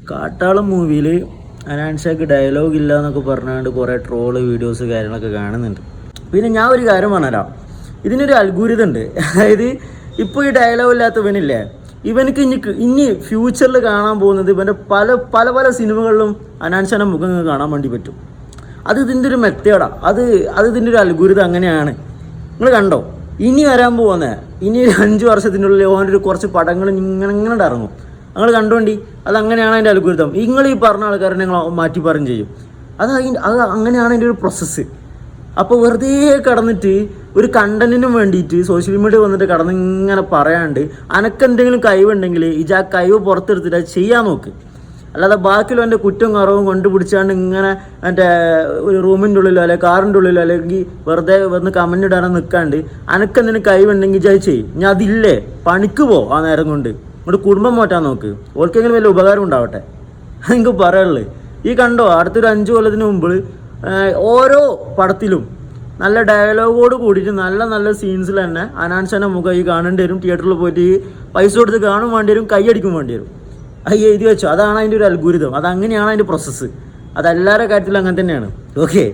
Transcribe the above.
കാട്ടാളം മൂവിയിൽ അനാൻഷാക്ക് ഡയലോഗ് ഇല്ല എന്നൊക്കെ പറഞ്ഞുകൊണ്ട് കുറേ ട്രോള് വീഡിയോസ് കാര്യങ്ങളൊക്കെ കാണുന്നുണ്ട്. പിന്നെ ഞാൻ ഒരു കാര്യം പറഞ്ഞുതരാം, ഇതിനൊരു അൽഗോരിതം ഉണ്ട്. അതായത് ഇപ്പോൾ ഈ ഡയലോഗ് ഇല്ലാത്തവനില്ലേ, ഇവനക്ക് ഇനി ഫ്യൂച്ചറിൽ കാണാൻ പോകുന്നത് ഇവൻ്റെ പല പല പല സിനിമകളിലും അനാൻഷാൻ്റെ മുഖം കാണാൻ വേണ്ടി പറ്റും. അത് ഇതിൻ്റെ ഒരു മെത്തേഡാണ്, അത് ഇതിൻ്റെ ഒരു അൽഗോരിതം അങ്ങനെയാണ്. നിങ്ങൾ കണ്ടോ, ഇനി വരാൻ പോകുന്നത് ഇനി ഒരു 5 വർഷത്തിനുള്ളിൽ ഓനൊരു കുറച്ച് പടങ്ങൾ ഇങ്ങനെ ഇറങ്ങും. നിങ്ങൾ കണ്ടുകൊണ്ടി, അതങ്ങനെയാണ് അതിൻ്റെ അൽഗോരിതം. നിങ്ങൾ ഈ പറഞ്ഞ ആൾക്കാരെ നിങ്ങൾ മാറ്റി പറയും ചെയ്യും. അത് അങ്ങനെയാണ് അതിൻ്റെ ഒരു പ്രോസസ്സ്. അപ്പോൾ വെറുതെ കടന്നിട്ട് ഒരു കണ്ടന്റിനും വേണ്ടിയിട്ട് സോഷ്യൽ മീഡിയ വന്നിട്ട് കടന്ന് ഇങ്ങനെ പറയാണ്ട് അനക്കെന്തെങ്കിലും കഴിവുണ്ടെങ്കിൽ ആ കഴിവ് പുറത്തെടുത്തിട്ട് അത് ചെയ്യാൻ നോക്ക്. അല്ലാതെ ബാക്കിയുള്ള എൻ്റെ കുറ്റവും കുറവും കണ്ടുപിടിച്ചാണ്ട് ഇങ്ങനെ എൻ്റെ ഒരു റൂമിൻ്റെ ഉള്ളിലോ അല്ലെങ്കിൽ കാറിൻ്റെ ഉള്ളിലോ അല്ലെങ്കിൽ വെറുതെ വന്ന് കമൻ്റ് ഇടാനോ നിൽക്കാണ്ട് അനക്കെന്തെങ്കിലും കഴിവുണ്ടെങ്കിൽ അത് ചെയ്യും. ഞാൻ അതില്ലേ പണിക്ക് പോ ആ നേരം കൊണ്ട് ഇങ്ങോട്ട് കുടുംബം മാറ്റാൻ നോക്ക്, ഓർക്കെങ്കിലും വലിയ ഉപകാരം ഉണ്ടാവട്ടെ. എനിക്ക് പറയാനുള്ളത് ഈ കണ്ടോ, അടുത്തൊരു 5 കൊല്ലത്തിന് മുമ്പ് ഓരോ പടത്തിലും നല്ല ഡയലോഗോട് കൂടിയിട്ട് നല്ല നല്ല സീൻസിൽ തന്നെ അനാൻഷാൻ്റെ മുഖം ഈ കാണേണ്ടി വരും. തിയേറ്ററിൽ പോയിട്ട് പൈസ കൊടുത്ത് കാണും വേണ്ടി വരും, കൈയടിക്കും വേണ്ടി വരും. അത് എഴുതി വെച്ചോ, അതാണ് അതിൻ്റെ ഒരു അൽഗോരിതം. അതങ്ങനെയാണ് അതിൻ്റെ പ്രോസസ്സ്. അതെല്ലാവരുടെ കാര്യത്തിലും അങ്ങനെ തന്നെയാണ്. ഓക്കെ.